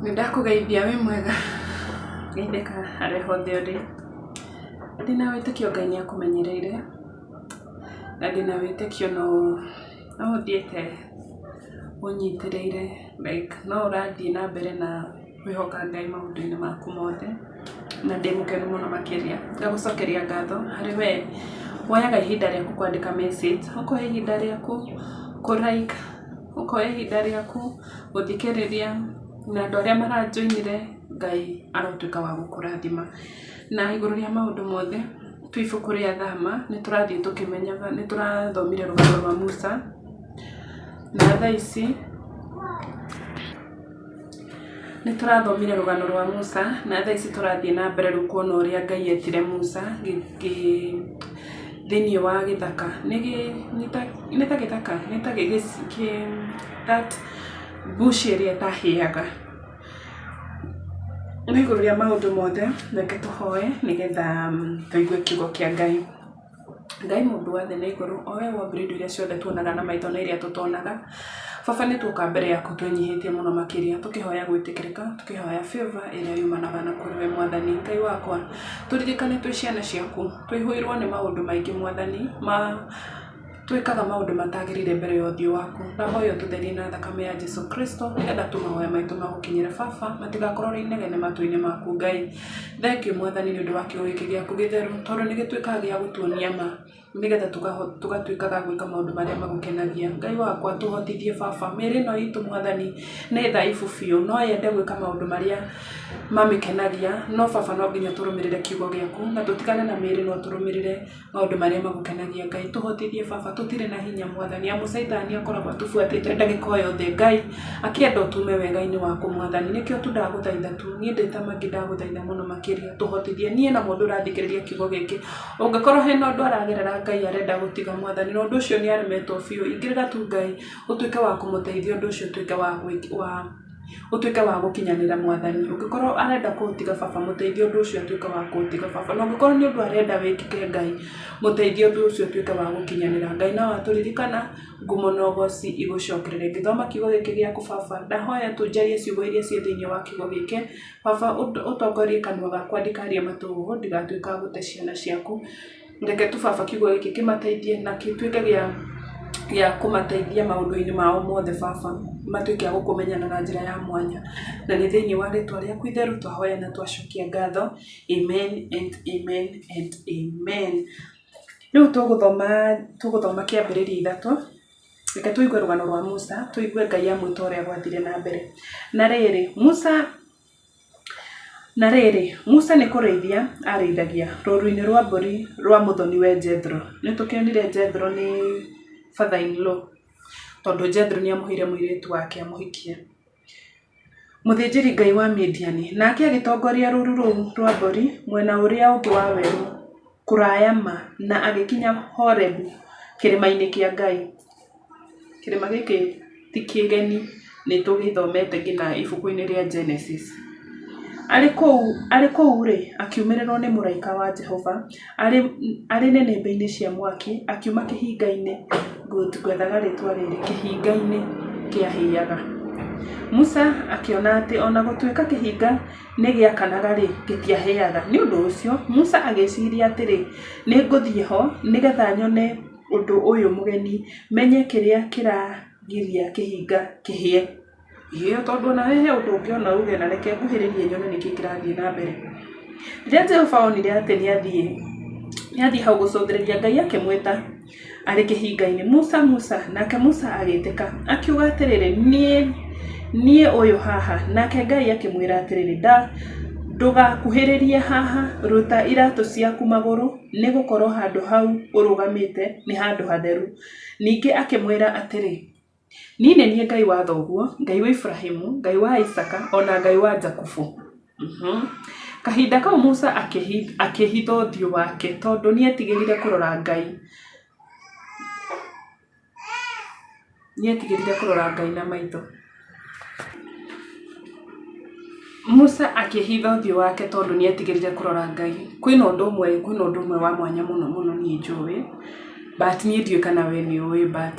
Ndakugeithia wi mwega geitheka harĩ hothe ũrĩ ndĩna wĩtĩkio Ngai nĩakũmenyereire na ndĩna wĩtĩkio no ũthiĩte ũnyitĩrĩire no ũrathiĩ na mbere na kwĩhoka Ngai maũndũ-inĩ maku mothe na ndĩmũkenu mũno makĩria ngagũcokeria ngatho harĩ we woyaga ihinda rĩaku kwandĩka message ũkoya ihinda rĩaku kũ-like ũkoya ihinda rĩaku gũthikĩrĩria na andũ arĩa maranjoinire Ngai arotuĩka wa gũkũrathima na igũrũ rĩa maũndũ mothe twĩ ibuku rĩa Thama nĩtũrathiĩ tũkĩmenyaga nĩtũrathomire rũgano rwa Musa na thaa ici nĩtũrathomire rũgano rwa Musa na thaa ici tũrathiĩ na mbere rĩu kuona ũrĩa Ngai etire Musa thĩinĩ wa gĩthaka nĩ ta gĩthaka nĩ ta that bush ĩrĩa ĩtahĩaga na igũrũ rĩa maũndũ mothe reke tũhoe nĩgetha tũigue kiugo kĩa Ngai. Ngai mũndũ wa thĩ na igũrũ o we wombire indo iria ciothe tuonaga na maitho na iria tũtonaga baba nĩtũka mbere yaku twĩnyihĩtie mũno makĩria tũkĩhoya gwĩtĩkĩrĩka tũkĩhoya favor ĩrĩa yumanaga na kũrĩ we Mwathani Ngai wakwa tũririkane twĩ ciana ciaku twĩhũirwo nĩ maũndũ maingĩ Mwathani twĩkaga maũndũ matagĩrĩire mbere ya ũthiũ waku ndahoya ũtũtherie na thakame ya Jesũ Kristo nĩgetha tũmahoya maitũ magũkinyĩre baba matigakorwo rĩ inegene matũ-inĩ maku Ngai. Thengiũ Mwathani nĩ ũndũ wa kiugo gĩkĩ gĩaku gĩtheru tondũ nĩgĩtuĩkaga gĩa gũtuonia ma nĩgetha tũgatuĩkaga gwĩka maũndũ marĩa magũkenagia Ngai wakwa tũhotithie baba mĩĩrĩ ĩno itũ Mwathani nĩ thaibu biũ no yende gwĩka maũndũ marĩa mamĩkenagia no baba no nginya tũrũmĩrĩre kiugo gĩaku na tũtigane na mĩĩrĩ no tũrũmĩrĩre maũndũ marĩa magũkenagia Ngai tũhotithie baba tũtirĩ na hinya Mwathani amu Saitani akoragwo atũbuatĩte ndagĩka o yothe Ngai akĩenda ũtume wega-inĩ waku Mwathani nĩkĩo tu ndagũthaitha tu niĩ ndĩ ta mangĩ ndagũthaitha mũno makĩria tũhotithie niĩ na mũndũ ũrathikĩrĩria kiugo gĩkĩ ũngĩkorwo hena ũndũ aragerera Ngai arenda gũtiga Mwathani na ũndũ ũcio nĩ aremetwo biũ ingĩrĩra tu Ngai ũtuĩke wa kũmũteithia ũndũ ũcio ũtuĩke wa gũkinyanĩra Mwathani ũngĩkorwo arenda kũũtiga baba mũteithie ũndũ ũcio ũtuĩke wa kũũtiga baba na ũngĩkorwo nĩ ũndũ arenda wĩkĩke Ngai mũteithie ũndũ ũcio ũtuĩke wa gũkinyanĩra Ngai na watũririkana ngumo na ũgoci igũcokerere ngĩthoma kiugo gĩkĩ gĩaku baba ndahoya tũnjarie ciugo iria ciĩ thĩinĩ wa kiugo gĩkĩ baba ũtongorie kanua gakwa ndikarie matũhũhũ ndigatuĩka gũte ciana ciaku reke tu baba kiugo gĩkĩ kĩmateithie na gĩtuĩke gĩa kũmateithia maũndũ-inĩ mao mothe baba matuĩke a gũkũmenyana na njĩra ya mwanya na nĩ thĩinĩ wa rĩtwa rĩaku itheru twahoya na twacokia ngatho amen and amen and amen. Rĩu tũgũthoma kĩambĩrĩria ithatũ reke tũigue rũgano rwa Musa tũigue Ngai amwĩta ũrĩa gwathire na mbere na rĩrĩ Musa nĩ kũrĩithia arĩithagia rũru-inĩ rwa mbũri rwa mũthoni-we Jethro nĩtũkĩonire Jethro nĩ father-in-law tondũ Jethro nĩ amũheire mũirĩtu wake amũhikie mũthĩnjĩri Ngai wa Midiani nake agĩtongoria rũru rũu rwa mbũri mwena ũrĩa ũngĩ wa werũ kũraya ma na agĩkinya Horebu kĩrĩma-inĩ kĩa Ngai. Kĩrĩma gĩkĩ ti kĩgeni nĩ tũgĩthomete nginya ibuku-inĩ rĩa Genesis. Arĩ kũu rĩ akiumĩrĩrwo nĩ mũraika wa Jehova arĩ nĩnĩmbĩ-inĩ cia mwaki akiuma kĩhinga-inĩ gwethaga rĩtwa rĩrĩ kĩhinga-inĩ kĩahĩaga. Musa akĩona atĩ ona gũtuĩka kĩhinga nĩ gĩakanaga rĩ gĩtiahĩaga nĩ ũndũ ũcio Musa agĩciria atĩrĩ nĩngũthiĩ ho nĩgetha nyone ũndũ ũyũ mũgeni menye kĩrĩa kĩragiria kĩhinga kĩhĩe tondũ ona he ũndũ ũngĩona uge na reke nguhĩrĩrie nyone nĩkĩ kĩrathiĩ na mbere. Rĩrĩa Jehova onire atĩ nĩathiĩ hau gũcũthĩrĩria Ngai akĩmwĩta arĩ kĩhinga-inĩ Musa nake Musa agĩtĩka akiuga atĩrĩrĩ niĩ ũyũ haha nake Ngai akĩmwĩra atĩrĩrĩ ndũgakuhĩrĩrie haha ruta iratũ ciaku magũrũ nĩgũkorwo handũ hau ũrũgamĩte nĩ handũ hatheru. Ningĩ akĩmwĩra atĩrĩ niĩ nĩ niĩ Ngai wa thoguo Ngai wa Ibrahimu Ngai wa Isaka ona Ngai wa Jakubu. Kahinda kau Musa akĩhitha ũthiũ wake tondũ nĩetigĩrire kũrora Ngai na maitho. Musa akĩhitha ũthiũ wake tondũ nĩetigĩrire kũrora Ngai. Kwĩna ũndũ ũmwe wa mwanya mũno niĩ njũĩ but niĩ ndiũĩ kana we nĩ ũĩ but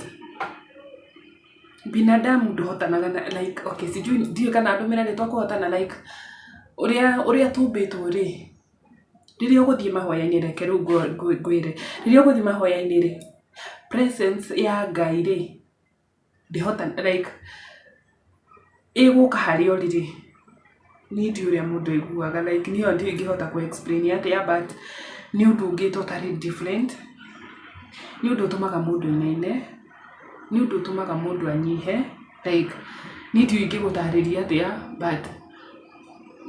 binadamu ndohotanaga like okay sijui ndio kana andu mena ritwa kuhotana like uria tumbitwo ri riria uguthie mahoya-ini reke ru ngwire riria uguthie mahoya-ini ri presence ya Ngai ri ndihota like iguka hari oriri ni ndi uria mundu aiguaga like niyo ndi ngihota ku explain atia but ni undu ungi totally different ni undu utumaga mundu inaine ni undu utumaga mundu anyihe like ni ndi ingigutariria atia but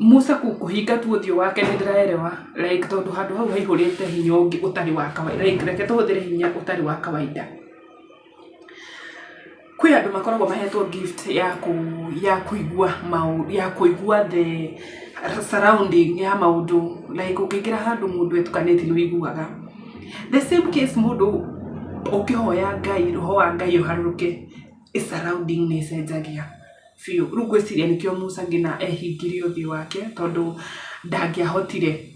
Musa kuhinga tu uthio wake ni ndiraerewa like tondu handu hau haihurite hinya ungi utari wa kawaida like reke tuhuthire hinya utari wa kawaida kwi andu makoragwo mahetwo gift ya kuigua the surrounding ya maundu like ukingira handu mundu etukanite ni wiguaga the same case mundu ukihoya Ngai roho wa Ngai uharuruke surrounding ni cenjagia fio rugweciria nikio Musa ngina ehingirie uthi wake tondu ndangiahotire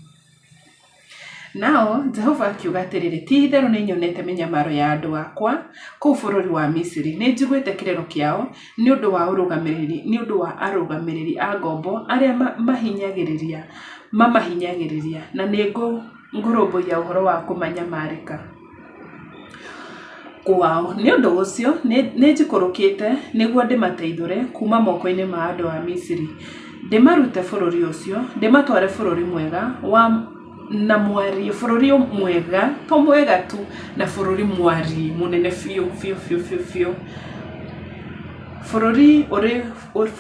Nao Jehova akiuga atiriri ti itherũ nĩ nyonete mĩnyamaro ya andũ akwa kũu bũrũri wa Misiri nĩ njiguĩte kĩrĩro kĩao nĩ ũndũ wa arũgamĩrĩri a ngombo arĩa mamahinyagĩrĩria na nĩ ngũrũmbũiya ũhoro wa kũmanyamarĩka kwao nĩ ũndũ ũcio nĩ njikũrũkĩte nĩguo ndĩmateithũre kuma moko-inĩ ma andũ a Misiri ndĩmarute bũrũri ũcio ndĩmatware bũrũri mwega na mwari bũrũri mwega to mwega tu na bũrũri mwari munene fiu bũrũri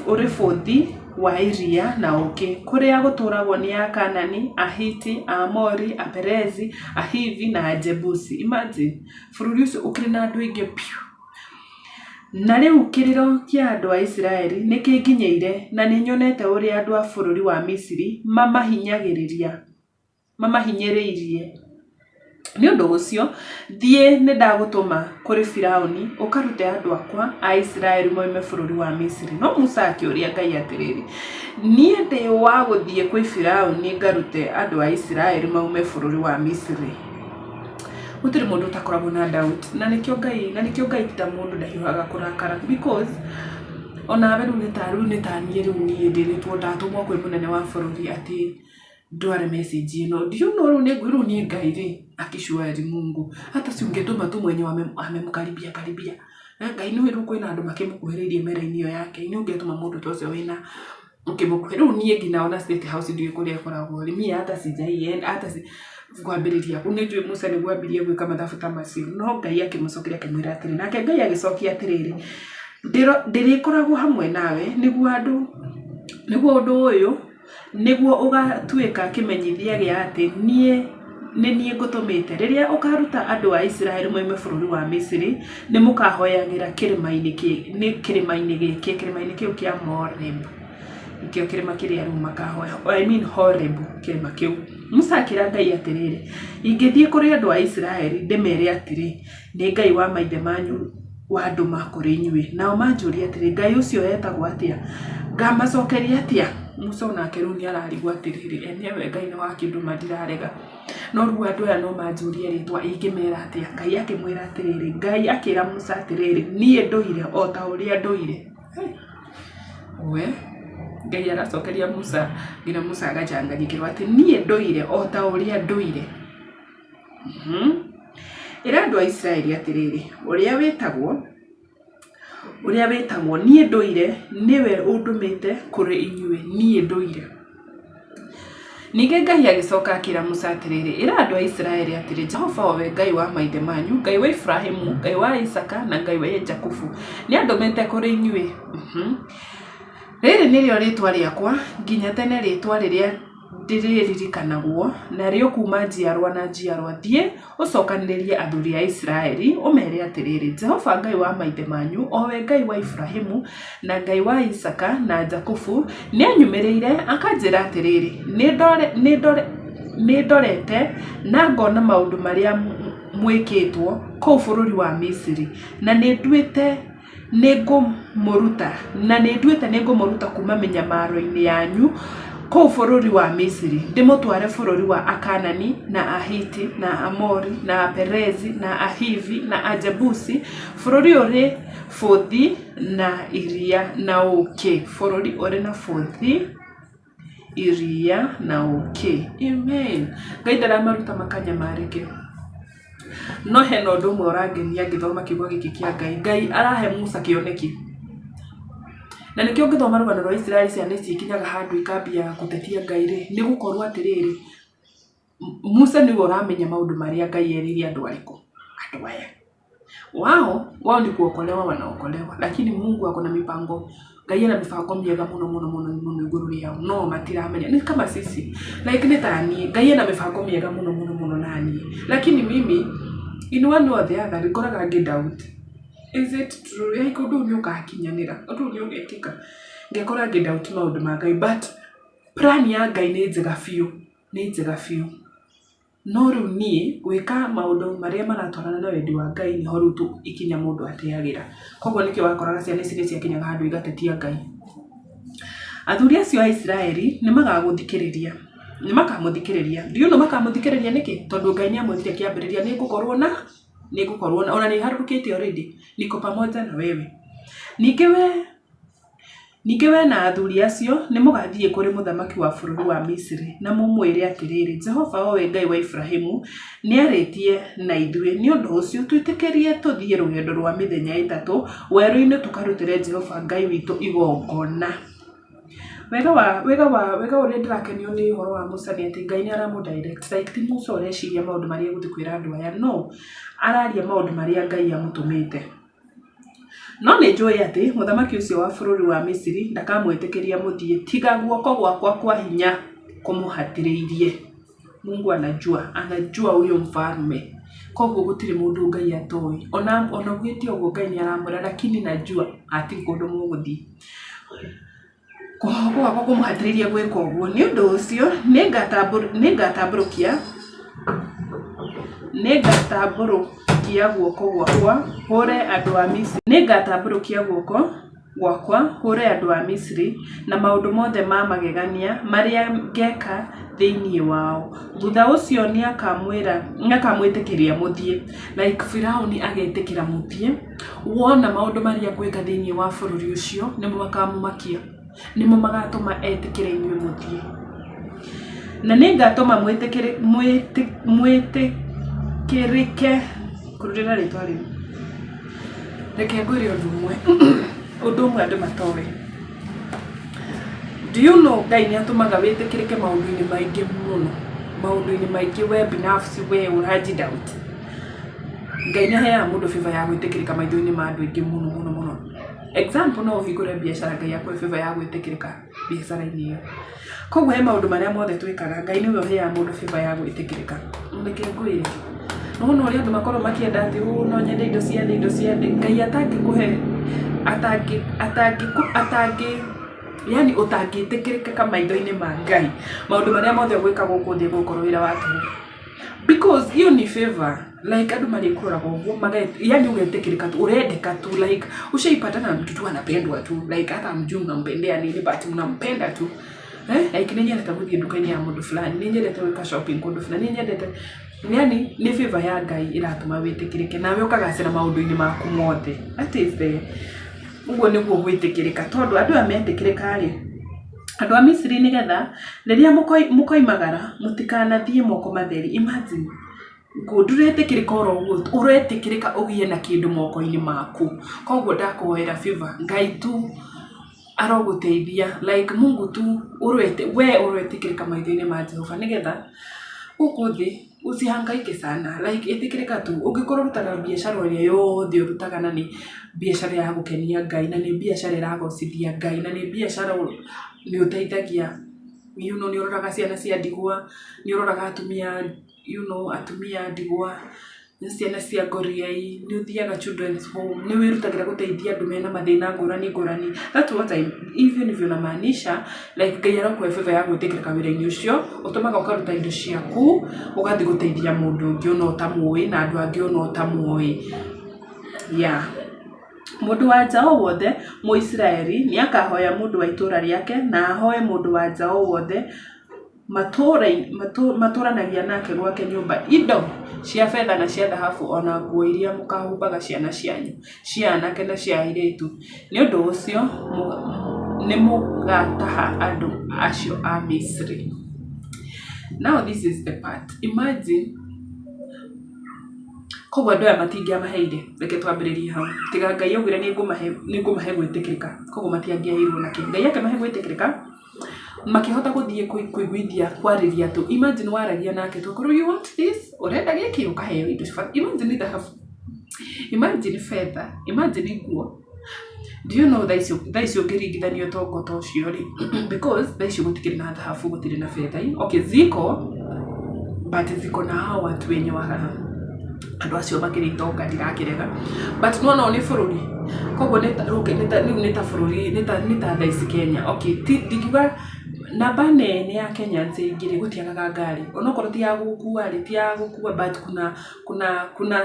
ũrĩ bũthi wa iria na ũkĩ kũrĩa gũtũragwo nĩ Akanani, Ahiti, Aamori, Aperezi, Ahivi na Ajebusi. Imagine bũrũri ũcio ũkĩrĩ na andũ aingĩ piu. Na rĩu kĩrĩro kĩa andũ a Isiraeli nĩ kĩnginyĩire na nĩ nyonete ũrĩa andũ a bũrũri wa Misiri mamahinyĩrĩirie. Nĩ ũndũ ũcio thiĩ nĩ ndagũtũma kũrĩ Firaũni ũkarute andũ akwa a Isiraeli moime bũrũri wa Misiri. No Musa akĩũria Ngai atĩrĩrĩ, niĩ ndĩ wa gũthiĩ kwĩ Firaũni ngarute andũ a Isiraeli maume bũrũri wa Misiri? Gũtirĩ mũndũ utakoragwo na doubt na nĩkĩo Ngai ta mũndũ ndahiũhaga kũrakara because onawe rĩu nĩ ta niĩ ndĩrĩtwo ndatũmwo kwĩ mũnene wa bũrũri atĩ ndware message ino ndio no rĩu nĩ Ngai rĩ akishwari Mungu hata si ungetuma tu mwenye amemkaribia Ngai nĩ wĩrwo kwĩna andũ makĩmũkuhĩrĩirie mera-inĩ iyo yake nĩ ungetuma mũndũ ta ũcio wĩna ukĩmũkuhĩrĩria rĩu niĩ nginaona State House ndiũĩ kũrĩa koragwo rĩmia hata sijaienda hata kwambĩrĩria nĩ njũĩ Musa nĩ gwambirie gwĩka mathabu ta macio no Ngai akĩmũcokeria akĩmwĩra atĩrĩ nake Ngai agĩcokia atĩrĩrĩ ndĩrĩkoragwo hamwe nawe nĩguo ũndũ ũyũ nĩguo ũgatuĩka kĩmenyithia gĩa atĩ niĩ ngũtũmĩte rĩrĩa ũkaruta andũ a Isiraeli moime bũrũri wa Misiri nĩ mũkahoyagĩra kĩrĩma-inĩ kĩu kĩa Horeb nikĩo kĩrĩma kĩrĩa rĩu makahoya Horeb kĩrĩma kĩu. Musa akĩra Ngai atĩrĩrĩ, ingĩthiĩ kũrĩ andũ a Isiraeli ndĩmere atĩrĩ nĩ Ngai wa maithe manyu wa andũ makũrĩ inyuĩ nao manjũria atĩrĩ Ngai ũcio etagwo atĩa ngamacokeria atĩa? Musa onake rĩu nĩ ararigwo atĩrĩrĩ enyewe Ngai nĩ wa kĩndũ madirarega no rĩu andũ aya no manjũrie rĩtwa ingĩmera atĩa? Ngai akĩmwĩra atĩrĩrĩ, Ngai akĩra Musa atĩrĩrĩ niĩ ndũire o ta ũrĩa ndũire. Ngai aracokeria Musa nginya Musa agacanganyikĩrwo atĩ niĩ ndũire o ta ũrĩa ndũire. Ĩra andũ a Isiraeli atĩrĩrĩ ũrĩa wĩtagwo niĩ ndũire nĩwe ũndũmĩte kũrĩ inyuĩ niĩ ndũire. Ningĩ Ngai agĩcoka akĩra Musa atĩrĩrĩ ĩra andũ a Isiraeli atĩrĩ Jehova we Ngai wa maithe manyu Ngai wa Ibrahimu Ngai wa Isaka na Ngai wa Jakubu nĩ andũmĩte kũrĩ inyuĩ. Rĩrĩ nĩrĩo rĩtwa rĩakwa nginya tene rĩtwa rĩrĩa ndĩrĩririkanagwo narĩo kuma njiarwa na njiarwa. Thiĩ ũcokanĩrĩrie athuri a Isiraeli ũmere atĩrĩrĩ Jehova Ngai wa maithe manyu o we Ngai wa Ibrahimu na Ngai wa Isaka na Jakubu nĩ anyumĩrĩire akanjĩra atĩrĩrĩ nĩ ndorete na ngona maũndũ marĩa mwĩkĩtwo kũu bũrũri wa Misiri na nĩ nduĩte nĩ ngũmũruta kuma mĩnyamaro-inĩ yanyu kou bũrũri wa Misiri ndĩmũtware bũrũri wa Akanani na Ahiti na Amori na Aperezi na Ahivi na Ajebusi, bũrũri ũrĩ bũthi na iria na ũkĩ. Bũrũri ũrĩ na bũthi, iria na ũkĩ. Amen. Ngai ndaramaruta makanyamarĩke. No hena ũndũ ũmwe ũrangenia ngĩthoma kiugo gĩkĩ kĩa Ngai. Ngai arahe Musa kĩoneki. Na nĩkĩo ngĩthoma rũgano rwa Israeli ciana ici ikinyaga handũ ikambia gũtetia Ngai rĩ, nĩ gũkorwo atĩrĩrĩ, Musa nĩwe ũramenya maũndũ marĩa Ngai erĩire andũ arĩkũ, andũ aya. Wao ni kuokolewa wanaokolewa, lakini Mungu ako na mipango. Ngai ana mipango miega muno iguru yao. No matiramenya. Ni kama sisi. Like ni tani, Ngai ana mipango miega muno nani. Lakini mimi in one or the other ngikoraga doubt. Is it true? Yaiko ndu nyoka akinyanira. Ndu nyoka ekika. Ngekora doubt maundu ma Ngai, but plan ya Ngai ni njega biũ. Ni njega biũ. No rĩu niĩ gwĩka maũndũ marĩa maratwarana na wendi wa Ngai nĩ ho rĩu ikinya mũndũ ateagĩra. Koguo nĩkĩo wakoraga ciana ici nĩ ciakinyaga handũ igatetia Ngai. Athuri acio a Isiraeli nĩ magagũthikĩrĩria. Nĩ makamũthikĩrĩria. Ndiũ no makamũthikĩrĩria nĩkĩ? Tondũ Ngai nĩ amwĩtire kĩambĩrĩria nĩ ngũkorwo na ona nĩ harũkĩte already. Niko pamoja na wewe. Ningĩ we na athuri acio nĩ mũgathiĩ kũrĩ mũthamaki wa bũrũri wa Misiri na mũmwĩre atĩrĩrĩ, Jehova we Ngai wa Ibrahimu nĩ arĩtie na ithuĩ, nĩ ũndũ ũcio twĩtĩkĩrie tũthiĩ rũgendo rwa mĩthenya ĩtatũ werũ-inĩ tũkarutĩre Jehova Ngai witũ igongona. Wega ũrĩa ndĩrakenio nĩ ũhoro wa Musa nĩ atĩ Ngai nĩ aramũdirect, like ti Musa ũreciria maũndũ marĩa egũthiĩ kwĩra andũ aya, no araria maũndũ marĩa Ngai amũtũmĩte. No nĩ njũĩ atĩ mũthamaki ũcio wa bũrũri wa Misiri ndakamwĩtĩkĩria mũthiĩ tiga guoko gwakwa kwa hinya kũmũhatĩrĩirie. Mungu anajua huyo mfalme. Koguo gũtirĩ mũndũ Ngai atoĩ. Ona ugĩte ũguo Ngai nĩ aramwĩra, lakini najua ati kũndũ mũgũthiĩ. Guoko gwakwa kũmũhatĩrĩirie gwĩka ũguo. Nĩ ũndũ ũcio nĩngatambũrũkia guoko gwakwa hũre andũ a Misiri. Nĩngatambũrũkia guoko gwakwa hũre andũ a Misiri na maũndũ mothe ma magegania marĩa ngeka thĩinĩ wao. Thutha ũcio nĩ akamwĩtĩkĩria mũthiĩ. Like Firaũni agetĩkĩra mũthiĩ. Wona maũndũ marĩa ngwĩka thĩinĩ wa bũrũri ũcio nĩmo makamũmakia. Nĩmo magatũma etĩkĩre inyuĩ mũthiĩ. Na nĩngatũma mwĩtĩkĩrĩke kũrũrĩra rĩtwa rĩu. Reke ngwĩre ũndũ ũmwe andũ matoĩ. Do you know Ngai nĩ atũmaga wĩtĩkĩrĩke maũndũ-inĩ maingĩ mũno. Maũndũ-inĩ maingĩ we binafsi we ũranji doubt. Ngai nĩ aheaga mũndũ favor ya gwĩtĩkĩrĩka maitho-inĩ ma andũ aingĩ mũno. Example no ũhingũre biacara Ngai akũhe favor ya gwĩtĩkĩrĩka biacara-inĩ ĩyo. Koguo he maũndũ marĩa mothe twĩkaga Ngai nĩwe ũheaga mũndũ favor ya gwĩtĩkĩrĩka. Reke ngwĩre. No ũrĩa andũ makorwo makĩenda atĩ no nyende indo cia thĩ. Ngai atangĩkũhe yani ũtangĩtĩkĩrĩka maitho-inĩ ma Ngai. Maũndũ marĩa mothe gwĩka gũkũ thĩ gũkorwo wĩra wake. Because hiyo ni favor. Like adu malikuwa nguvu yani ungetekilika tu urendeka tu, like ushaipatana na mtu tu anapendwa tu, like hata mjui unampendea nini but unampenda tu. Like ninyi natabuthi dukani ya mundu fulani, ninyi ndataweka shopping kundu fulani, ninyi ndata yani ni favor ya Ngai iratuma witikirike nawe ukagacira maundu-ini maku mothe. That is the ugo niguo gwitikirika tondu andu ametikirika ri andu a Misiri nigetha riria mukoimagara mutikanathie moko matheri. Imagine nduretikirika oroguo uretikirika ugie na kindu moko-ini maku. Koguo ndakuhoera favor Ngai tu aroguteithia, like Mungu tu uretikirika maitho-ini ma Jehova nigetha ukuthi usihangaike sana, like itikirika tu ungikorwo rutaga biashara ĩrĩa yothe urutaga na ni biashara ya gukenia Ngai na ni biashara iragocithia Ngai na ni biashara ni uteithagia ni uroraga ciana cia ndigwa, ni uroraga atumia atumia ndigwa, ciana cia ngoriai, ni uthiaga children's home, ni wirutagira guteithia andu mena mathina ngurani. That's what I even if you maanisha, like Ngai arakuhe favor ya gwitikirika wira-ini ucio utumaga ukaruta indo ciaku ugathi guteithia mundu ungi ona utamuwi na andu angi ona utamuwi. Yeah. Mundu wa nja o wothe Muisraeli ni akahoya mundu wa itura riake na ahoe mundu wa nja o wothe maturanagia nake gwake nyumba indo cia fedha na cia dhahabu ona nguo iria mukahumbaga ciana cianyu cia anake na cia airĩtu ni undu ucio ni mugataha andu acio a Misri. Now this is the part. Imagine koguo andu aya matingiamaheire reke twambĩrĩrie hau tiga Ngai augire nĩngũmahe gwĩtĩkĩrĩka koguo matiangĩaheirwo nake Ngai akĩmahe gwĩtĩkĩrĩka makihota guthie kuiguithia kwariria tu. Imagine waragia nake tu korwo you want this urenda giki ukaheo indo. Imagine dhahabu, imagine fedha, imagine nguo. Do you know that is ũngĩringithanio tongo ta ũcio ri because that gutikiri na dhahabu gutiri na fedha. Okay, ziko but ziko na hao watu wenye wa andu acio makiritonga ndirakirega but no ni bururi koguo nita bururi nita thaisi Kenya. Okay, ndikiuga namba nene ya Kenya nzingire gutiagaga ngari onokorwo ti ya gukua ri ti ya gukua but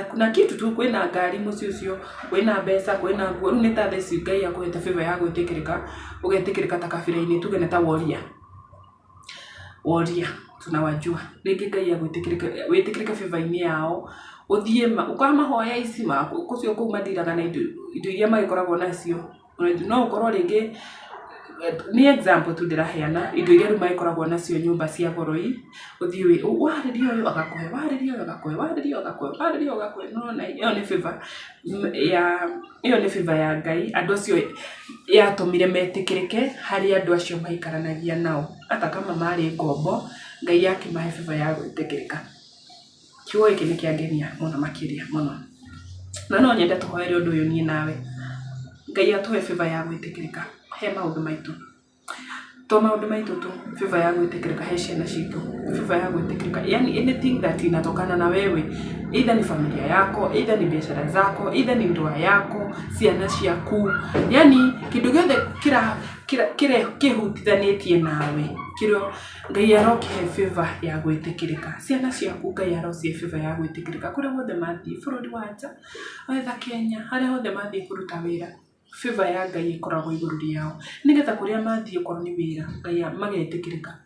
kuna kitu tu kwina ngari muci ucio kwina mbeca kwina nguo nita thaisi Ngai akuhete favor ya ugetikirika ta kabira-ini tuge neta woria tunawajua ringi Ngai agwitikirika favor-ini yao uthie ukamahoya ici maku kucio ku madiraga na indo iria magikoragwo nacio no ukorwo ringi ni example tu ndiraheana indo iria magikoragwo nacio nyumba cia goroi uthie waririo uyu agakohe waririo agakohe no na iyo ni favor ya Ngai andu acio yatumire metikirike hari andu acio maikaranagia nao hata kama mari ngombo Ngai akimahe favor ya gwitikirika. Kiugo giki nikiangenia muno makiria muno na no nyende tuhoere undu uyu nie nawe Ngai atuhe favor ya gwitikirika he maundu maitu tu favor ya gwitikirika he ciana citu favor ya gwitikirika yani anything that inatokana na wewe either ni familia yako either ni biashara zako either ni ndoa yako ciana ciaku yani kindu giothe kira kihutithanĩtie nawe kiro Ngai arokihe favor ya gwitikirika ciana ciaku Ngai arocie favor ya gwitikirika kuria wothe mathie bururi wa nja wetha Kenya haria hothe mathie kuruta wira favor ya Ngai ikoragwo iguru riao nigetha kuria mathie korwo ni wira Ngai magetikirika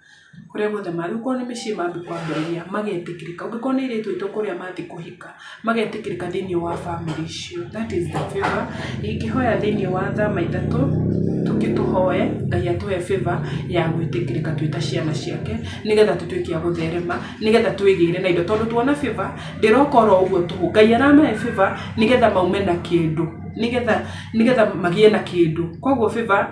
kuria wothe mari uko ni mĩciĩ mambi kwambĩrĩria magetikirika uko ni iretu ito kuria mathi kuhika magetikirika thĩinĩ wa family cio. That is the favor ingihoya thĩinĩ wa thama ithatu tukituhoe Ngai atuhe favor ya gwitikirika twita ciana ciake nigetha tutuikia gutherema nigetha twigire na indo tondu tuona favor ndirokoro uguo tu Ngai aramahe favor nigetha maume na kindu nigetha magie na kindu koguo favor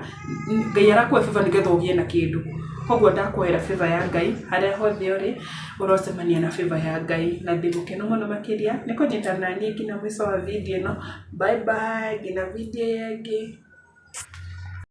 Ngai arakuhe favor nigetha ugie na kindu koguo ndakwera favor ya Ngai haria hothe uri urocemania na favor ya Ngai na ndigukena muno makiria nikunyitana nie nginya mwico wa video ino. Bye bye ngina video yengi.